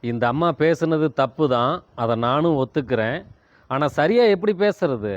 இந்த அம்மா பேசுனது தப்பு தான். அத நானும் ஒத்துக்கிறேன். ஆனா சரியா எப்படி பேசுறது?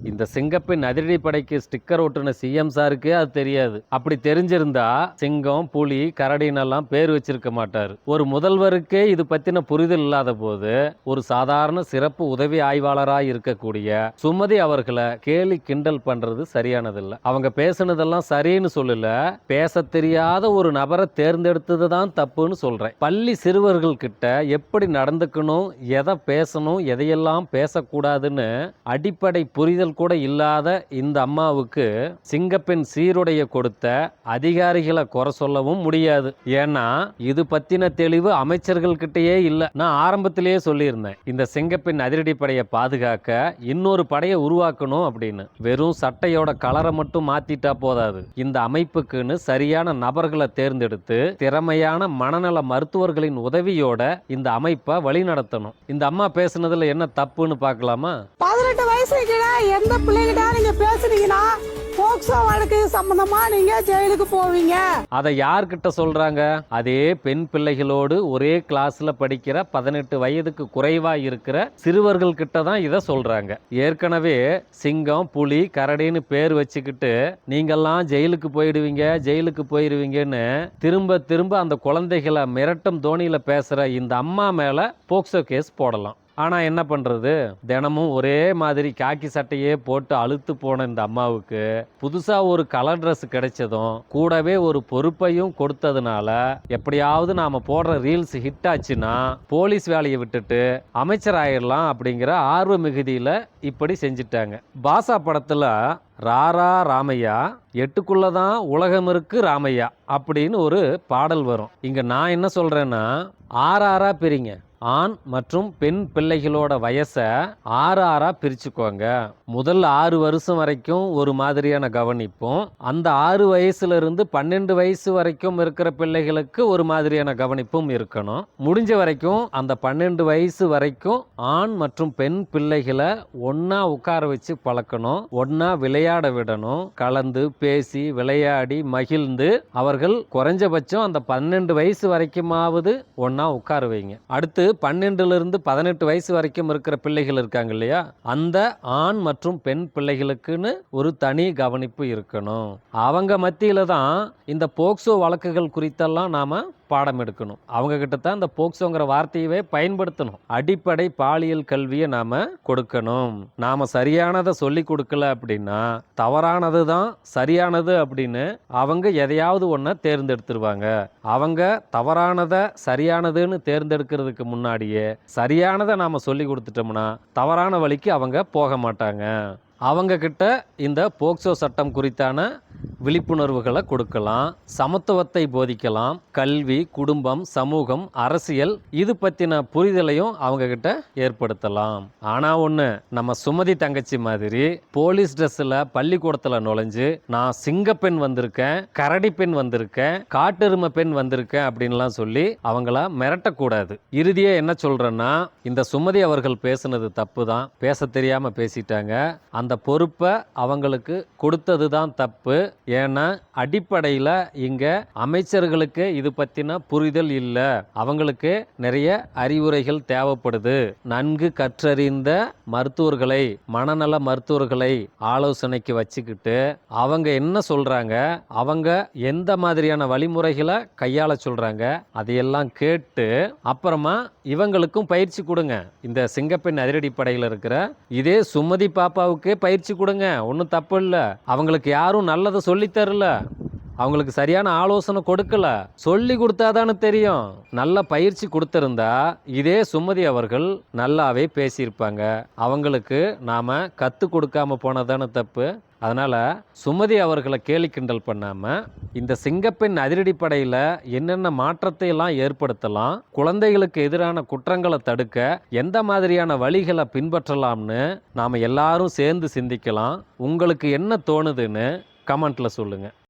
இந்த சிங்கப்பெண் அதிரடிப்படைக்கு ஸ்டிக்கர் ஒட்டுன சிஎம் சாருக்கே அது தெரியாது. அப்படி தெரிஞ்சிருந்தா சிங்கம், புலி, கரடினெல்லாம் பேர் வச்சிருக்க மாட்டாரு. ஒரு முதல்வருக்கே இது பத்தின புரிதல் இல்லாத போது ஒரு சாதாரண சிறப்பு உதவி ஆய்வாளராக இருக்கக்கூடிய சுமதி அவர்களை கேலி கிண்டல் பண்றது சரியானதில்லை. அவங்க பேசுனதெல்லாம் சரின்னு சொல்லல, பேச தெரியாத ஒரு நபரை தேர்ந்தெடுத்தது தான் தப்புன்னு சொல்றேன். பள்ளி சிறுவர்கள் கிட்ட எப்படி நடந்துக்கணும், எதை பேசணும், எதையெல்லாம் பேசக்கூடாதுன்னு அடிப்படை புரிதல் கூட இல்லாத இந்த அம்மாவுக்கு சிங்கப்பெண் சீருடைய கொடுத்த அதிகாரிகளை குறை சொல்லவும் முடியாது. ஏன்னா இது பத்தின தெளிவு அமைச்சர்கள் கிட்டயே இல்ல. நான் ஆரம்பத்திலேயே சொல்லியிருந்தேன், இந்த சிங்கப்பெண் அதிரடிப்படையை பாதுகாக்க இன்னொரு படையை உருவாக்கணும் அப்படின்னு. வெறும் சட்டையோட கலரை மட்டும் மாத்திட்டா போதாது. இந்த அமைப்புக்குன்னு சரியான நபர்களை தேர்ந்தெடுத்து திறமையான மனநல மருத்துவர்களின் உதவியோட இந்த அமைப்பை வழி நடத்தணும். இந்த அம்மா பேசுனதுல என்ன தப்புன்னு பார்க்கலாமா? 18 வயசுக்கு எந்த பிள்ளைகிட்ட நீங்க பேசுறீங்கன்னா போக்சோ வழக்கு சம்பந்தமா நீங்க ஜெயிலுக்கு போவீங்க. அதை யார்கிட்ட சொல்றாங்க? அதே பெண் பிள்ளைகளோடு ஒரே கிளாஸ்ல படிக்கிற 18 வயதுக்கு குறைவா இருக்கிற சிறுவர்கள் கிட்ட தான் இதை சொல்றாங்க. ஏற்கனவே சிங்கம், புலி, கரடின்னு பேர் வச்சுக்கிட்டு நீங்கெல்லாம் ஜெயிலுக்கு போயிடுவீங்க, ஜெயிலுக்கு போயிடுவீங்கன்னு திரும்ப திரும்ப அந்த குழந்தைகளை மிரட்டும் தோணியில பேசுற இந்த அம்மா மேல போக்சோ கேஸ் போடலாம். ஆனா என்ன பண்றது, தினமும் ஒரே மாதிரி காக்கி சட்டையே போட்டு அழுத்து போன இந்த அம்மாவுக்கு புதுசா ஒரு கலர் ட்ரெஸ் கிடைச்சதும் கூடவே ஒரு பொறுப்பையும் கொடுத்ததுனால எப்படியாவது நாம போடுற ரீல்ஸ் ஹிட் ஆச்சுன்னா போலீஸ் வேலையை விட்டுட்டு அமைச்சர் ஆயிடலாம் அப்படிங்கிற ஆர்வ மிகுதியில இப்படி செஞ்சிட்டாங்க. பாசா படத்துல ராரா ராமையா, எட்டுக்குள்ளதான் உலகம் இருக்கு ராமையா அப்படின்னு ஒரு பாடல் வரும். இங்க நான் என்ன சொல்றேன்னா, ஆறாரா பிரிங்க. ஆண் மற்றும் பெண் பிள்ளைகளோட வயசை 6 பிரிச்சுக்கோங்க. முதல் 6 வருஷம் வரைக்கும் ஒரு மாதிரியான கவனிப்பும், அந்த 6 வயசுல இருந்து 12 வயசு வரைக்கும் இருக்கிற பிள்ளைகளுக்கு ஒரு மாதிரியான கவனிப்பும் இருக்கணும். முடிஞ்ச வரைக்கும் அந்த 12 வயசு வரைக்கும் ஆண் மற்றும் பெண் பிள்ளைகளை ஒன்னா உட்கார வச்சு பழக்கணும், ஒன்னா விளையாட விடணும். கலந்து பேசி விளையாடி மகிழ்ந்து அவர்கள் குறைஞ்சபட்சம் அந்த 12 வயசு வரைக்குமாவது ஒன்னா உட்கார வைங்க. அடுத்து 12 இருந்து 18 வயசு வரைக்கும் இருக்கிற பிள்ளைகள் இருக்காங்க இல்லையா, அந்த ஆண் மற்றும் பெண் பிள்ளைகளுக்குன்னு ஒரு தனி கவனிப்பு இருக்கணும். அவங்க மத்தியில தான் இந்த போக்சோ வழக்குகள் குறித்தெல்லாம் நாம பாடம் எடுக்கணும். அவங்க கிட்ட தான் இந்த போக்சோங்கிற வார்த்தையவே பயன்படுத்தணும். அடிப்படை பாலியல் கல்வியை நாம கொடுக்கணும். நாம சரியானதை சொல்லி கொடுக்கல அப்படின்னா தவறானது தான் சரியானது அப்படின்னு அவங்க எதையாவது ஒன்ன தேர்ந்தெடுத்துருவாங்க. அவங்க தவறானதை சரியானதுன்னு தேர்ந்தெடுக்கிறதுக்கு முன்னாடியே சரியானதை நாம சொல்லி கொடுத்துட்டோம்னா தவறான வழிக்கு அவங்க போக மாட்டாங்க. அவங்க கிட்ட இந்த போக்சோ சட்டம் குறித்தான விழிப்புணர்வுகளை கொடுக்கலாம், சமத்துவத்தை போதிக்கலாம், கல்வி, குடும்பம், சமூகம், அரசியல் இது பற்றின புரிதலையும் அவங்க கிட்ட ஏற்படுத்தலாம். ஆனா ஒன்று, நம்ம சுமதி தங்கச்சி மாதிரி போலீஸ் ட்ரெஸ்ஸில் பள்ளிக்கூடத்தில் நுழைஞ்சு நான் சிங்கப்பெண் வந்திருக்கேன், கரடி பெண் வந்திருக்கேன், காட்டெருமை பெண் வந்திருக்கேன் அப்படின்லாம் சொல்லி அவங்கள மிரட்டக்கூடாது. இறுதியே என்ன சொல்றேன்னா, இந்த சுமதி அவர்கள் பேசுனது தப்பு தான், பேச தெரியாம பேசிட்டாங்க. அந்த பொறுப்பை அவங்களுக்கு கொடுத்தது தான் தப்பு. ஏன்னா அடிப்படையில் இங்க அமைச்சர்களுக்கு இது பத்தின புரிதல் இல்லை. அவங்களுக்கு நிறைய அறிவுரைகள் தேவைப்படுது. நன்கு கற்றறிந்த மருத்துவர்களை, மனநல மருத்துவர்களை ஆலோசனைக்கு வச்சுக்கிட்டு அவங்க என்ன சொல்றாங்க, அவங்க எந்த மாதிரியான வழிமுறைகளை கையாள சொல்றாங்க அதையெல்லாம் கேட்டு அப்புறமா இவங்களுக்கும் பயிற்சி கொடுங்க. இந்த சிங்கப்பெண் அதிரடிப்படையில் இருக்கிற இதே சுமதி பாப்பாவுக்கே பயிற்சி கொடுங்க, ஒன்றும் தப்பு இல்லை. அவங்களுக்கு யாரும் நல்லதை சொல்லித்தரல, அவங்களுக்கு சரியான ஆலோசனை கொடுக்கல, சொல்லி கொடுத்தாதானு தெரியும். நல்ல பயிற்சி கொடுத்திருந்தா இதே சுமதி அவர்கள் நல்லாவே பேசியிருப்பாங்க. அவங்களுக்கு நாம கத்து கொடுக்காம போனதான தப்பு. அதனால சுமதி அவர்களை கேலி கிண்டல் பண்ணாம இந்த சிங்கப்பெண் அதிரடிப்படையில் என்னென்ன மாற்றத்தை எல்லாம் ஏற்படுத்தலாம், குழந்தைகளுக்கு எதிரான குற்றங்களை தடுக்க எந்த மாதிரியான வழிகளை பின்பற்றலாம்னு நாம எல்லாரும் சேர்ந்து சிந்திக்கலாம். உங்களுக்கு என்ன தோணுதுன்னு கமெண்ட்ல சொல்லுங்க.